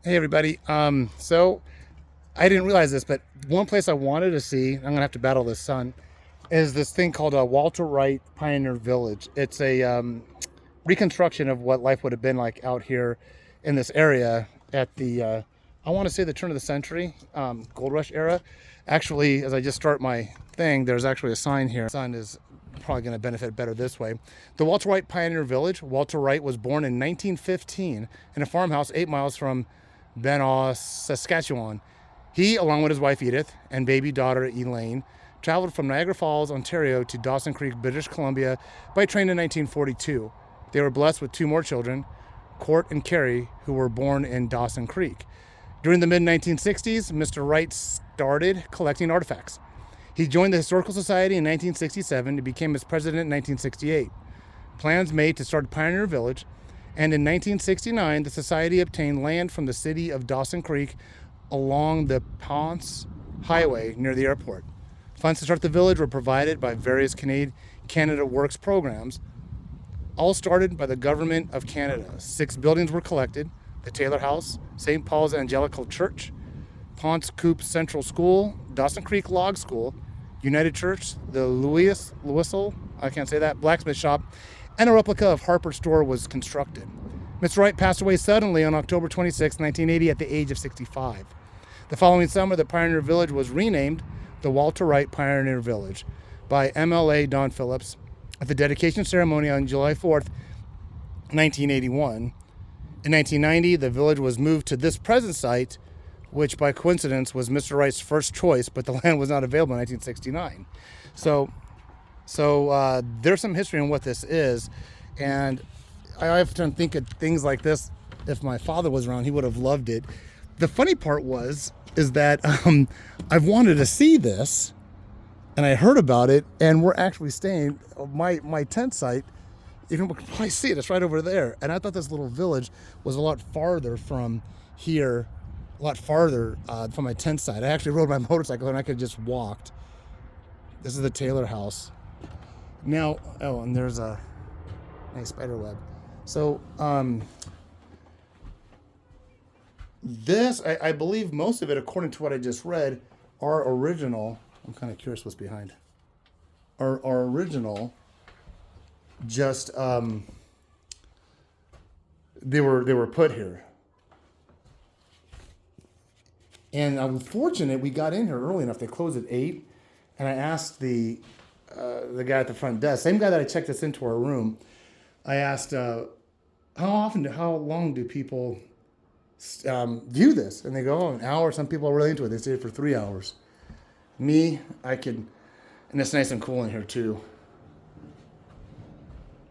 Hey everybody. So I didn't realize this, but one place I wanted to see, I'm gonna have to battle this sun, is this thing called Walter Wright Pioneer Village. It's a reconstruction of what life would have been like out here in this area at the, I want to say the turn of the century, gold rush era. Actually, as I just start my thing, there's actually a sign here. The sun is probably going to benefit better this way. The Walter Wright Pioneer Village. Walter Wright was born in 1915 in a farmhouse 8 miles from Benaw, Saskatchewan. He, along with his wife Edith and baby daughter Elaine, traveled from Niagara Falls, Ontario to Dawson Creek, British Columbia by train in 1942. They were blessed with two more children, Court and Carrie, who were born in Dawson Creek. During the mid-1960s, Mr. Wright started collecting artifacts. He joined the Historical Society in 1967 and became its president in 1968. Plans made to start Pioneer Village, and in 1969, the Society obtained land from the city of Dawson Creek along the Ponce Highway near the airport. Funds to start the village were provided by various Canada Works programs, all started by the Government of Canada. 6 buildings were collected: the Taylor House, St. Paul's Angelical Church, Ponce Coop Central School, Dawson Creek Log School, United Church, the Louisville, I can't say that, blacksmith shop, and a replica of Harper's store was constructed. Mr. Wright passed away suddenly on October 26, 1980 at the age of 65. The following summer, the Pioneer Village was renamed the Walter Wright Pioneer Village by MLA Don Phillips at the dedication ceremony on July 4th, 1981. In 1990, the village was moved to this present site, which by coincidence was Mr. Wright's first choice, but the land was not available in 1969. So there's some history on what this is, and I often think of things like this. If my father was around, he would have loved it. The funny part is that I've wanted to see this, and I heard about it, and we're actually staying my tent site. Even we can probably see it. It's right over there, and I thought this little village was a lot farther from here, a lot farther from my tent site. I actually rode my motorcycle, and I could have just walked. This is the Taylor House. Now, oh, and there's a nice spider web. So, this, I believe most of it, according to what I just read, are original. I'm kind of curious what's behind. Are original. Just they were put here, and I'm fortunate we got in here early enough. They closed at 8, and I asked the guy at the front desk, same guy that I checked us into our room. I asked, how long do people view this? And they go, an hour. Some people are really into it. They stayed for 3 hours. Me, I could, and it's nice and cool in here too.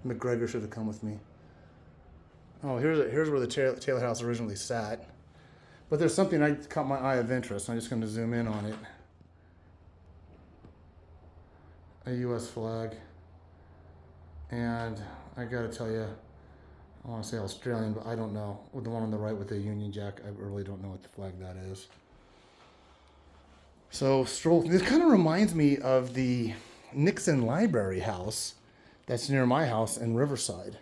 McGregor should have come with me. Oh, here's where the Taylor House originally sat. But there's something that caught my eye of interest. I'm just going to zoom in on it. A U.S. flag. And I got to tell you, I want to say Australian, but I don't know. With the one on the right with the Union Jack, I really don't know what the flag that is. So this kind of reminds me of the Nixon Library House that's near my house in Riverside.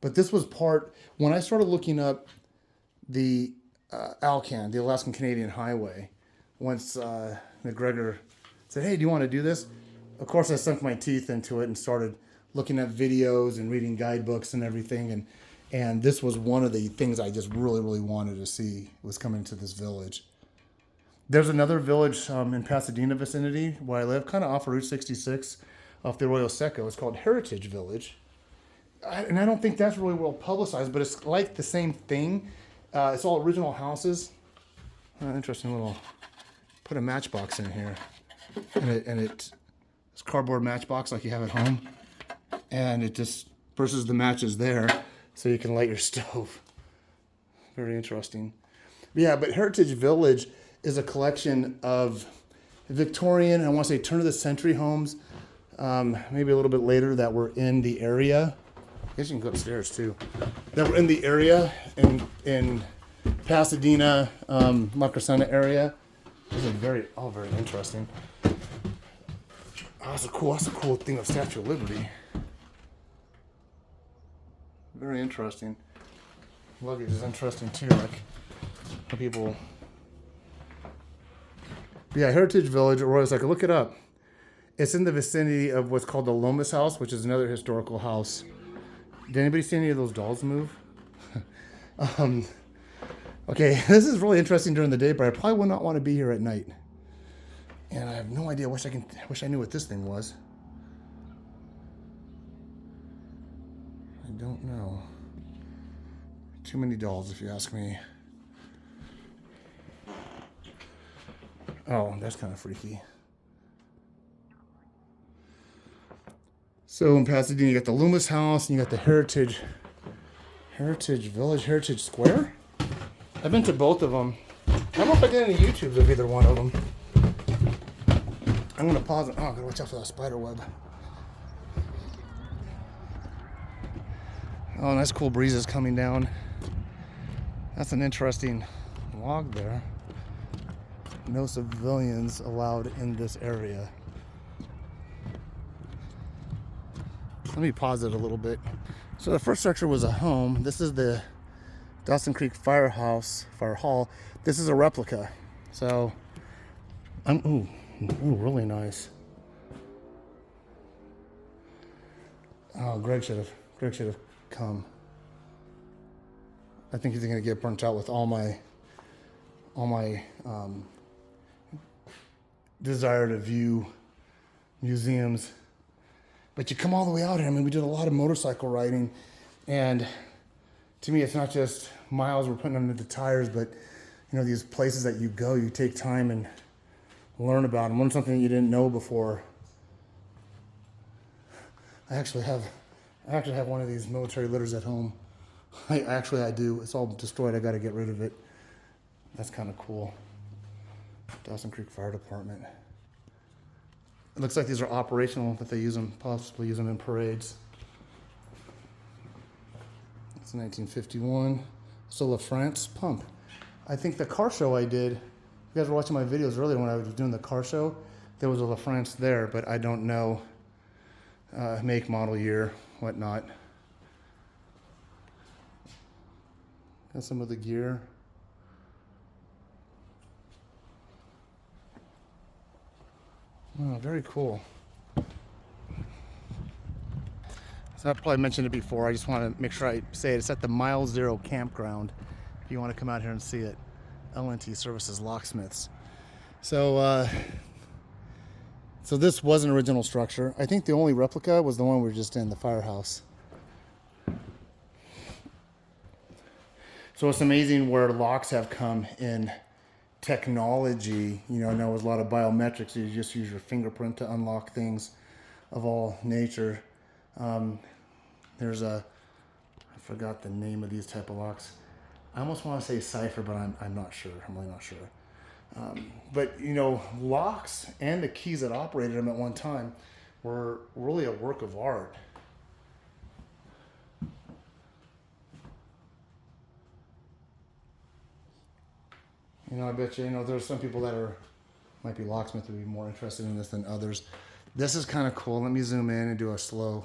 But this was when I started looking up the ALCAN, the Alaskan Canadian Highway, once McGregor said, hey, do you want to do this? Of course, I sunk my teeth into it and started looking at videos and reading guidebooks and everything. And this was one of the things I just really, really wanted to see, was coming to this village. There's another village in Pasadena vicinity where I live, kind of off Route 66, off the Arroyo Seco. It's called Heritage Village. And I don't think that's really well publicized, but it's like the same thing. It's all original houses. Interesting little, put a matchbox in here. And it's cardboard matchbox like you have at home. And it just presses the matches there so you can light your stove. Very interesting. Yeah, but Heritage Village is a collection of Victorian, I want to say turn of the century homes, maybe a little bit later, that were in the area. I guess you can go upstairs too. That were in the area in Pasadena, La Crescenta area. This is very interesting. That's a cool thing of Statue of Liberty. Very interesting. luggage is interesting too. Like how people. But yeah, Heritage Village. Or it's like look it up. It's in the vicinity of what's called the Lomas House, which is another historical house. Did anybody see any of those dolls move? Okay, this is really interesting during the day, but I probably would not want to be here at night. And I have no idea. Wish I knew what this thing was. I don't know. Too many dolls, if you ask me. Oh, that's kind of freaky. So in Pasadena, you got the Loomis House, and you got the Heritage Village, Heritage Square. I've been to both of them. I don't know if I did any YouTubes of either one of them. I'm gonna pause it. Oh, I gotta watch out for that spider web. Oh, nice cool breezes coming down. That's an interesting log there. No civilians allowed in this area. Let me pause it a little bit. So the first structure was a home. This is the Dawson Creek Fire Hall. This is a replica. So, ooh, really nice. Oh, Greg should have come. I think he's gonna get burnt out with all my desire to view museums. But you come all the way out here. I mean, we did a lot of motorcycle riding, and to me, it's not just miles we're putting under the tires, but you know, these places that you go, you take time and learn about them, learn something you didn't know before. I actually have one of these military litters at home. I do. It's all destroyed. I got to get rid of it. That's kind of cool. Dawson Creek Fire Department. It looks like these are operational, that they possibly use them in parades. It's 1951. So La France pump. I think the car show I did, you guys were watching my videos earlier when I was doing the car show, there was a La France there, but I don't know make, model, year, whatnot. Got some of the gear. Oh, very cool. So I probably mentioned it before. I just want to make sure I say it. It's at the Mile Zero Campground. If you want to come out here and see it, LNT Services Locksmiths. So, so this was an original structure. I think the only replica was the one we were just in, the firehouse. So it's amazing where locks have come in technology. You know, now with a lot of biometrics, you just use your fingerprint to unlock things of all nature. There's I forgot the name of these type of locks. I almost want to say cipher, but I'm not sure. I'm really not sure. But you know, locks and the keys that operated them at one time were really a work of art. You know, I bet you, there's some people that might be locksmith would be more interested in this than others. This is kind of cool. Let me zoom in and do a slow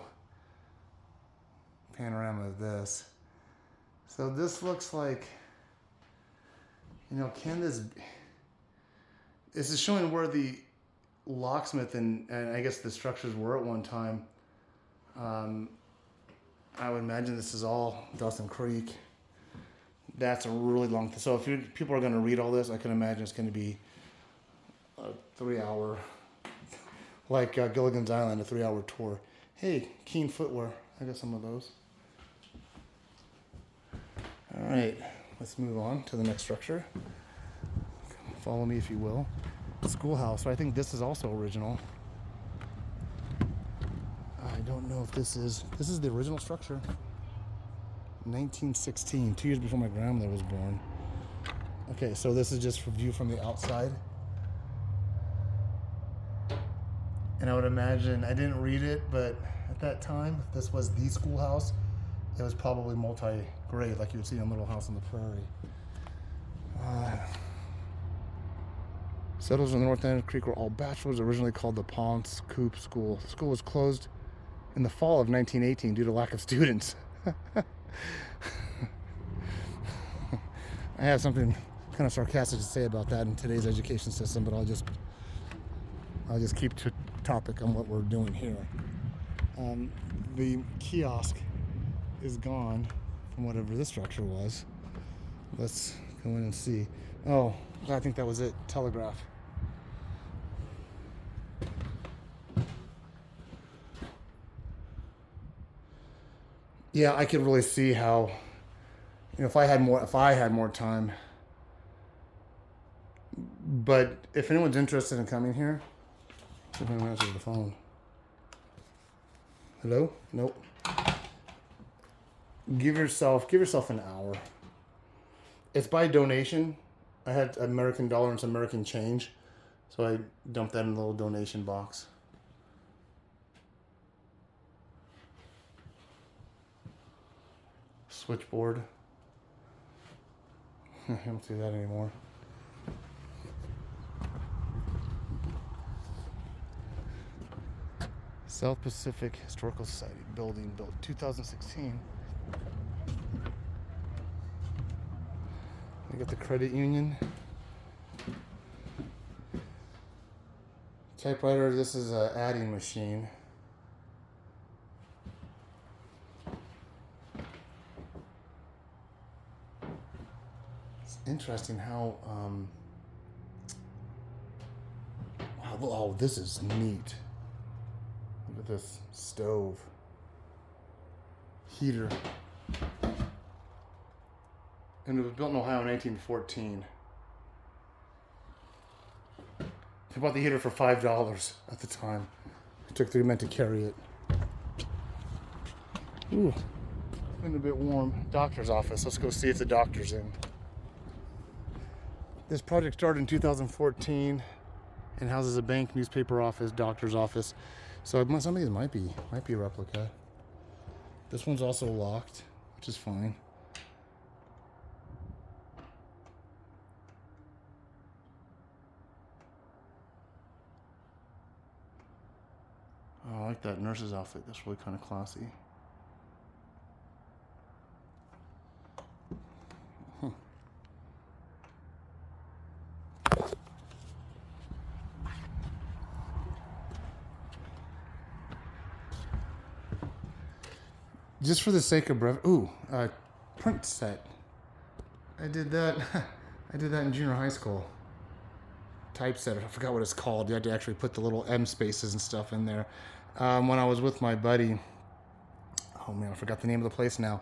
panorama of this. So this looks like, this is showing where the locksmith and I guess the structures were at one time. I would imagine this is all Dawson Creek. That's a really long so if people are going to read all this, I can imagine it's going to be a 3-hour, like Gilligan's Island, a 3-hour tour. Hey, Keen Footwear. I got some of those. All right, let's move on to the next structure. Follow me if you will. Schoolhouse. So I think this is also original. I don't know if this is the original structure. 1916, 2 years before my grandmother was born. Okay, so this is just for view from the outside. And I would imagine, I didn't read it, but at that time, if this was the schoolhouse, it was probably multi-grade, like you would see in Little House on the Prairie. Settlers in the North End of the Creek were all bachelors, originally called the Ponce Coupe School. The school was closed in the fall of 1918 due to lack of students. I have something kind of sarcastic to say about that in today's education system, but I'll just keep to topic on what we're doing here. The kiosk is gone from whatever this structure was. Let's go in and see. Oh, I think that was it. Telegraph. Yeah, I could really see how, if I had more time. But if anyone's interested in coming here, see if anyone answers the phone. Hello? Nope. Give yourself an hour. It's by donation. I had American dollar and some American change, so I dumped that in a little donation box. Switchboard. I don't see that anymore. South Pacific Historical Society building, built 2016. We got the credit union. Typewriter, this is an adding machine. It's interesting how, wow, oh, this is neat. Look at this stove. Heater. And it was built in Ohio in 1914. I bought the heater for $5 at the time. It took 3 men to carry it. Ooh, it's been a bit warm. Doctor's office. Let's go see if the doctor's in. This project started in 2014 and houses a bank, newspaper office, doctor's office. So some of these might be a replica. This one's also locked, which is fine. Oh, I like that nurse's outfit. That's really kind of classy. Just for the sake of print set. I did that. I did that in junior high school. Typesetter. I forgot what it's called. You had to actually put the little M spaces and stuff in there. When I was with my buddy. Oh man, I forgot the name of the place now.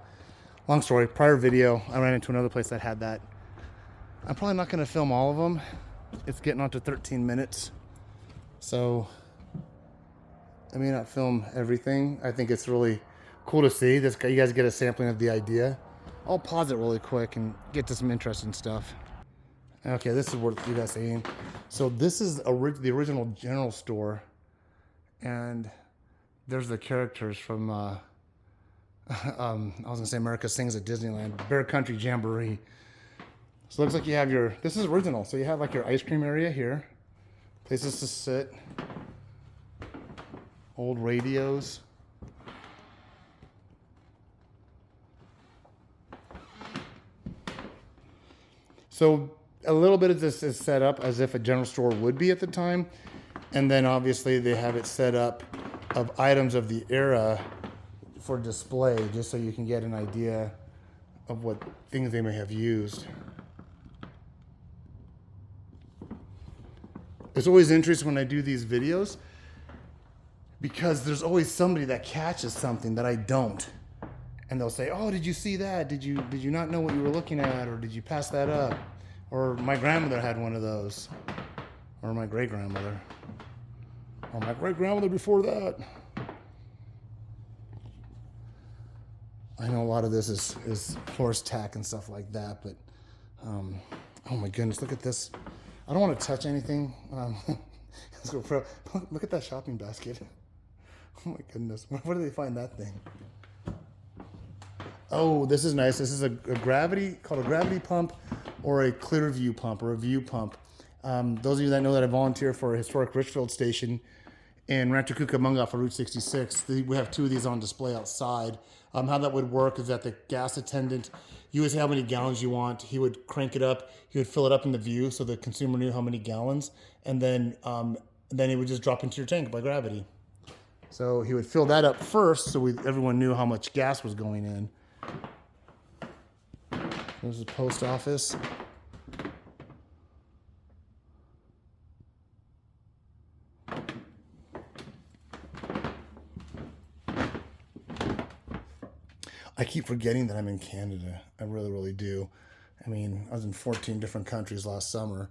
Long story. Prior video, I ran into another place that had that. I'm probably not going to film all of them. It's getting on to 13 minutes. So I may not film everything. I think it's really cool to see this. You guys get a sampling of the idea. I'll pause it really quick and get to some interesting stuff. Okay, this is what you guys saying. So this is the original general store, and there's the characters from I was gonna say America Sings at Disneyland, Bear Country Jamboree. So it looks like you have this is original. So you have like your ice cream area here, places to sit, old radios. So a little bit of this is set up as if a general store would be at the time. And then obviously they have it set up of items of the era for display, just so you can get an idea of what things they may have used. It's always interesting when I do these videos because there's always somebody that catches something that I don't. And they'll say, "Oh, did you see that? Did you not know what you were looking at? Or did you pass that up?" Or my grandmother had one of those. Or my great-grandmother. Or my great-grandmother before that. I know a lot of this is horse tack and stuff like that, but oh my goodness, look at this. I don't want to touch anything. Look at that shopping basket. Oh my goodness, where do they find that thing? Oh, this is nice. This is a gravity, called a gravity pump or a clear view pump or a view pump. Those of you that know that I volunteer for a historic Richfield station in Rancho Cucamonga for Route 66. We have 2 of these on display outside. How that would work is that the gas attendant, you would say how many gallons you want. He would crank it up. He would fill it up in the view so the consumer knew how many gallons, and then it would just drop into your tank by gravity. So he would fill that up first, so everyone knew how much gas was going in. There's the post office. I keep forgetting that I'm in Canada. I really, really do. I mean, I was in 14 different countries last summer.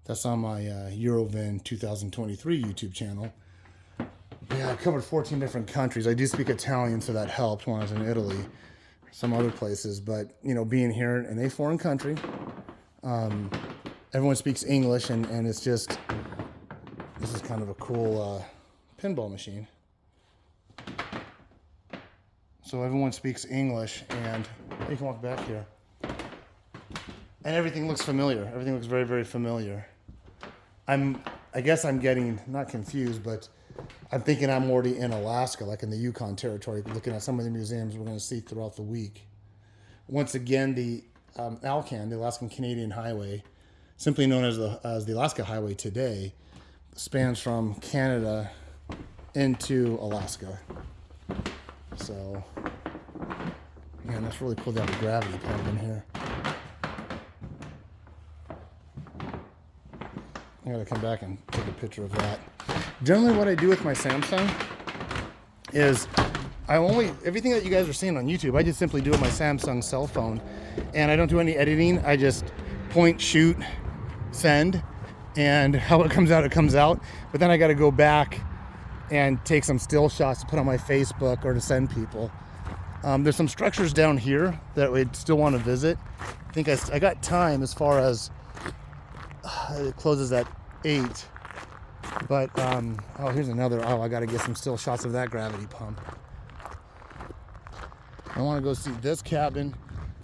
That's on my Eurovin 2023 YouTube channel. Yeah, I covered 14 different countries. I do speak Italian, so that helped when I was in Italy, some other places. But, you know, being here in a foreign country, everyone speaks English, and it's just, this is kind of a cool pinball machine. So everyone speaks English, and you can walk back here. And everything looks familiar. Everything looks very, very familiar. I guess I'm getting, not confused, but I'm thinking I'm already in Alaska, like in the Yukon Territory, looking at some of the museums we're going to see throughout the week. Once again, the ALCAN, the Alaskan Canadian Highway, simply known as the Alaska Highway today, spans from Canada into Alaska. So, man, that's really cool to have a gravity pump in here. I gotta come back and take a picture of that. Generally what I do with my Samsung is everything that you guys are seeing on YouTube, I just simply do it with my Samsung cell phone. And I don't do any editing. I just point, shoot, send, and how it comes out, it comes out. But then I gotta go back and take some still shots to put on my Facebook or to send people. There's some structures down here that we'd still want to visit. I think I got time as far as it closes at 8. But, oh, here's another. Oh, I got to get some still shots of that gravity pump. I want to go see this cabin,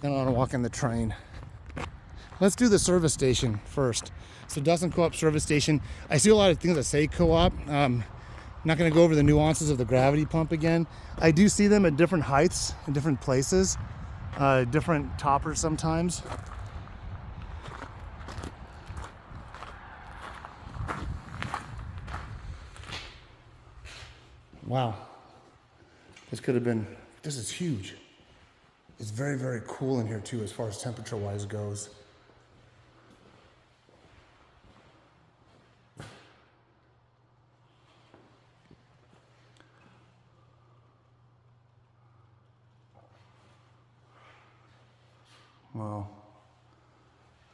then I want to walk in the train. Let's do the service station first. So Dawson Co-op service station. I see a lot of things that say co-op. I'm not going to go over the nuances of the gravity pump again. I do see them at different heights in different places, different toppers sometimes. Wow, this is huge. It's very, very cool in here too as far as temperature-wise goes. Wow.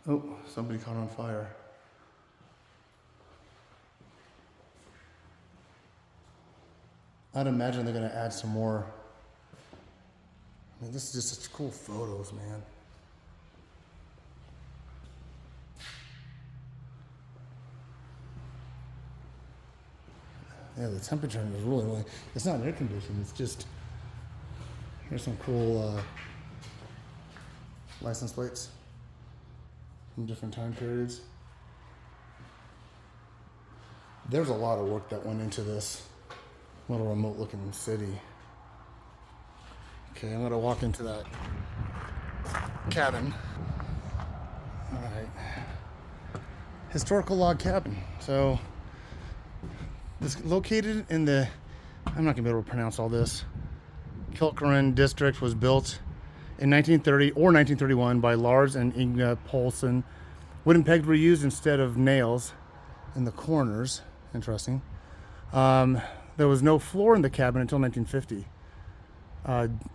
Oh, somebody caught on fire. I'd imagine they're going to add some more. I mean, this is just such cool photos, man. Yeah, the temperature is really, really, it's not air conditioned, it's just, here's some cool license plates from different time periods. There's a lot of work that went into this little remote looking city. Okay, I'm gonna walk into that cabin. All right, historical log cabin. So this located in the, I'm not gonna be able to pronounce all this. Kilkerran district was built in 1930 or 1931 by Lars and Inga Poulsen. Wooden pegs were used instead of nails in the corners. Interesting. There was no floor in the cabin until 1950,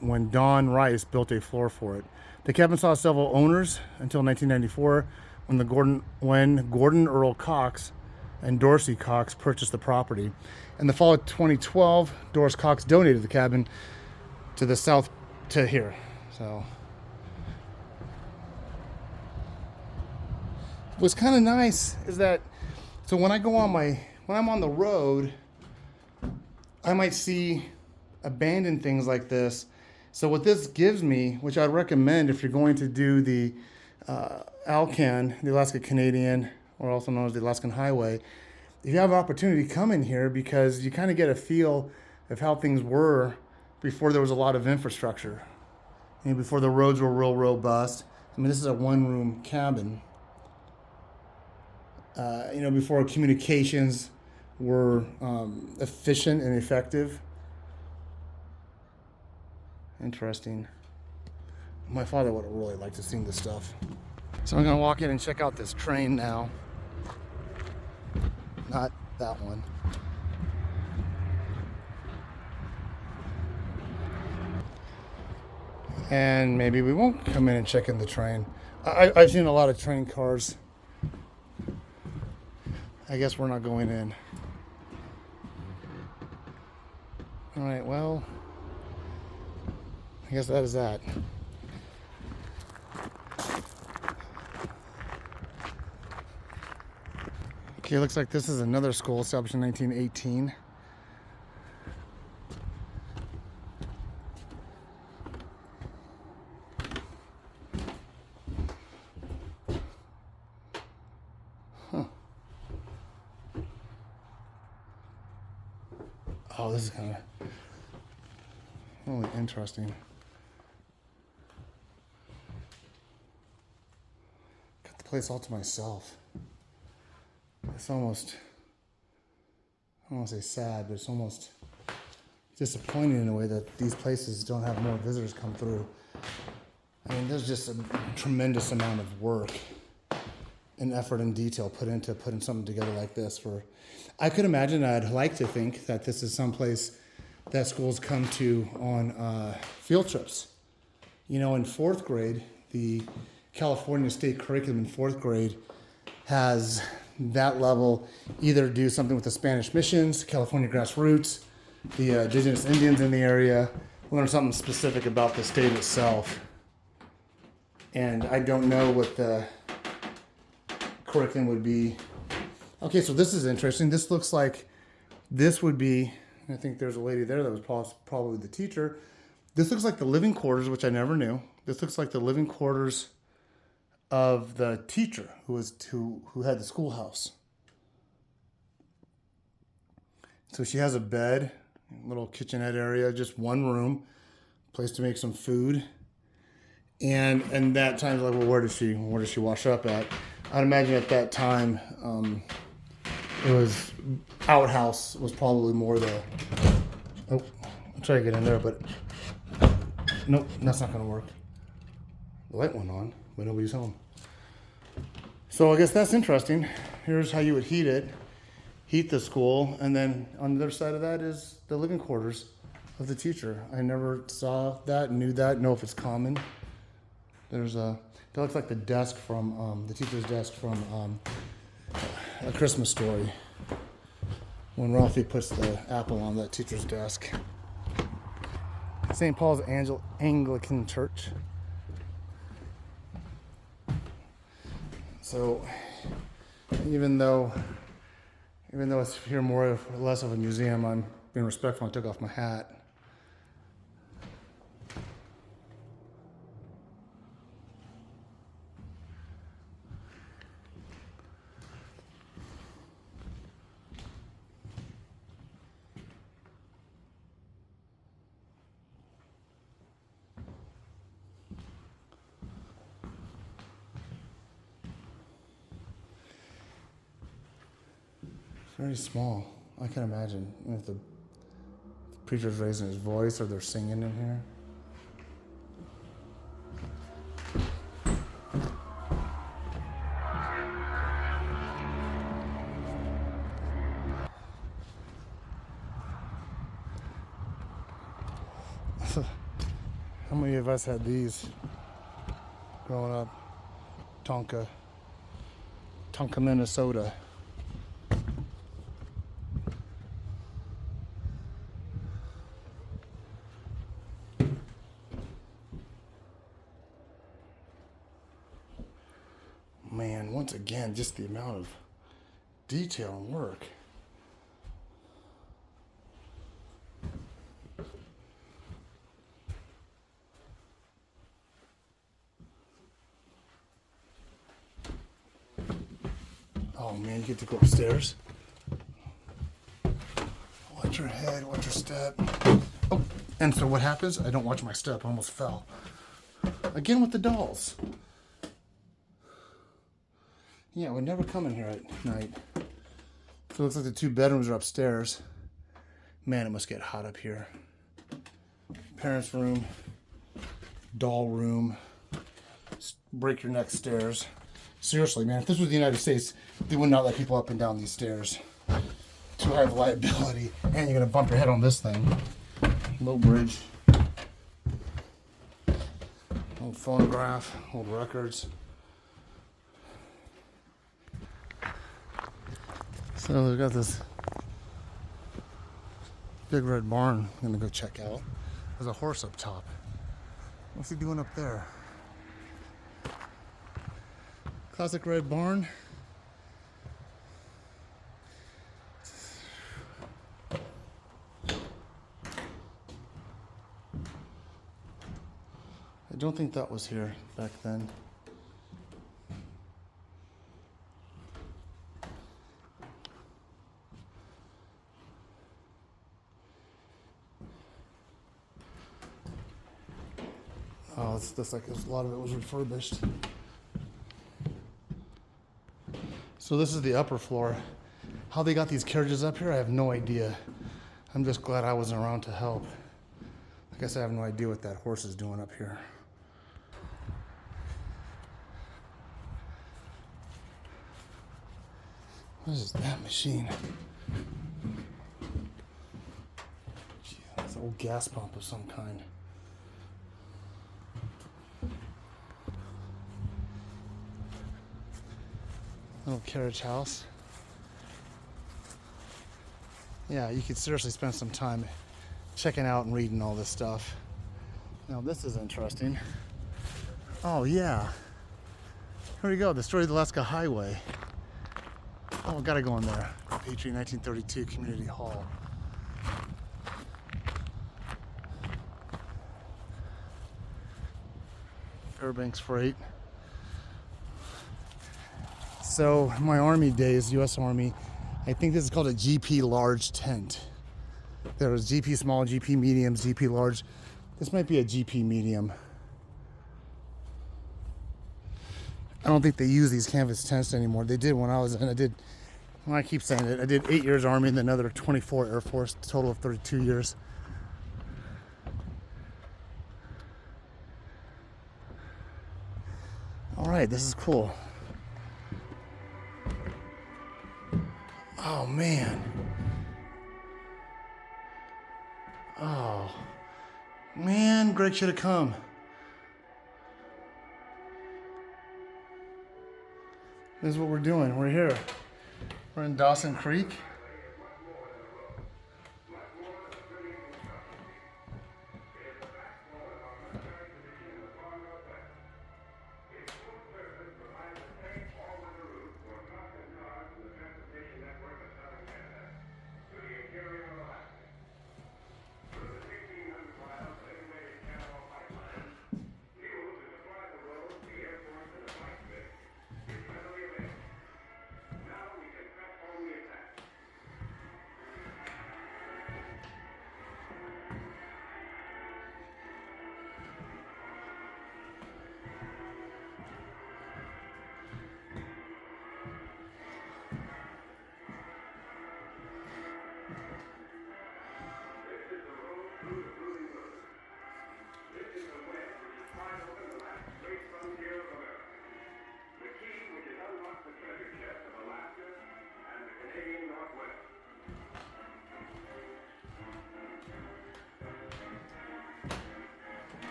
when Don Rice built a floor for it. The cabin saw several owners until 1994, when Gordon Earl Cox and Dorsey Cox purchased the property. In the fall of 2012, Doris Cox donated the cabin to the south to here. So what's kind of nice is that, so when I'm on the road, I might see abandoned things like this. So what this gives me, which I'd recommend if you're going to do the ALCAN, the Alaska Canadian, or also known as the Alaskan Highway, if you have an opportunity, come in here because you kind of get a feel of how things were before there was a lot of infrastructure. And before the roads were real robust. I mean, this is a one-room cabin. Before communications were efficient and effective. Interesting. My father would have really liked to see this stuff. So I'm going to walk in and check out this train now. Not that one. And maybe we won't come in and check in the train. I've seen a lot of train cars. I guess we're not going in. All right, well, I guess that is that. Okay, looks like this is another school established in 1918. Huh. Oh, this is kind of really interesting. Got the place all to myself. It's almost, I don't want to say sad, but it's almost disappointing in a way that these places don't have more visitors come through. I mean, there's just a tremendous amount of work and effort and detail put into putting something together like this. I could imagine, I'd like to think that this is someplace that schools come to on field trips. In fourth grade, the California state curriculum in fourth grade has that level either do something with the Spanish missions, California grassroots, the indigenous Indians in the area, learn something specific about the state itself. And I don't know what the curriculum would be. Okay, so this is interesting. This looks like this would be, I think there's a lady there that was probably the teacher. This looks like the living quarters, which I never knew. This looks like the living quarters of the teacher who had the schoolhouse. So she has a bed, little kitchenette area, just one room, place to make some food. And that time's like, well, where does she wash up at? I'd imagine at that time, it was outhouse was probably more the. Oh, I'll try to get in there, but nope, that's not gonna work. The light went on, but nobody's home. So I guess that's interesting. Here's how you would heat the school, and then on the other side of that is the living quarters of the teacher. I never saw that, knew that, know if it's common. That looks like the desk from, the teacher's desk from A Christmas Story. When Ralphie puts the apple on that teacher's desk. St. Paul's Anglican Church. So, even though it's here more or less of a museum, I'm being respectful and took off my hat. Very small. I can imagine if the preacher's raising his voice or they're singing in here. How many of us had these growing up? Tonka, Minnesota. Man, once again, just the amount of detail and work. Oh man, you get to go upstairs. Watch your head, watch your step. Oh, and so what happens? I don't watch my step, I almost fell. Again with the dolls. Yeah, we never come in here at night. So it looks like the 2 bedrooms are upstairs. Man, it must get hot up here. Parents' room, doll room, break your neck stairs. Seriously, man, if this was the United States, they would not let people up and down these stairs. Too high of liability, and you're gonna bump your head on this thing. Low bridge. Old phonograph, old records. So we've got this big red barn I'm gonna go check out. There's a horse up top. What's he doing up there? Classic red barn. I don't think that was here back then. Oh, it's just like a lot of it was refurbished. So this is the upper floor. How they got these carriages up here, I have no idea. I'm just glad I wasn't around to help. I guess I have no idea what that horse is doing up here. What is that machine? Gee, that's an old gas pump of some kind. Little carriage house. Yeah, you could seriously spend some time checking out and reading all this stuff. Now this is interesting. Oh yeah. Here we go, the Story of the Alaska Highway. Oh, gotta go in there. Patriot 1932 Community Hall. Fairbanks Freight. So, in my Army days, U.S. Army, I think this is called a GP large tent. There was GP small, GP mediums, GP large. This might be a GP medium. I don't think they use these canvas tents anymore. They did when I was in. I keep saying it. I did 8 years Army and then another 24 Air Force, a total of 32 years. All right, this is cool. Oh man. Oh man, Greg should have come. This is what we're doing. We're here. We're in Dawson Creek.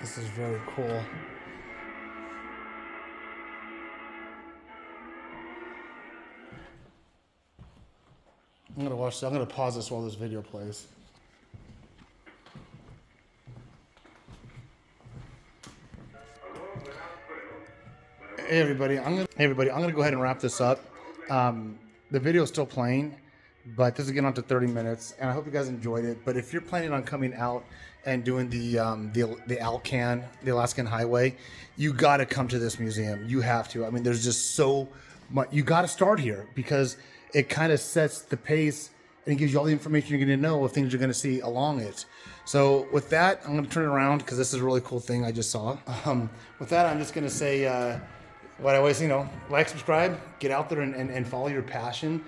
This is very cool. I'm gonna watch. I'm gonna pause this while this video plays. Hey everybody, I'm gonna go ahead and wrap this up. The video is still playing, But this is getting on to 30 minutes, and I hope you guys enjoyed it. But if you're planning on coming out and doing the Alcan, the Alaskan Highway, you got to come to this museum. You have to. I mean, there's just so much. You got to start here because it kind of sets the pace and it gives you all the information you're going to know of things you're going to see along it. So with that, I'm going to turn it around because this is a really cool thing I just saw. With that, I'm just going to say what I always, like, subscribe, get out there and follow your passion.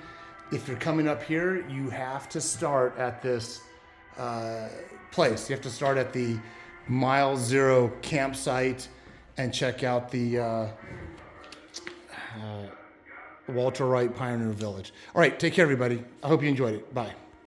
If you're coming up here, you have to start at this place. You have to start at the Mile Zero campsite and check out the Walter Wright Pioneer Village. All right, take care, everybody. I hope you enjoyed it. Bye.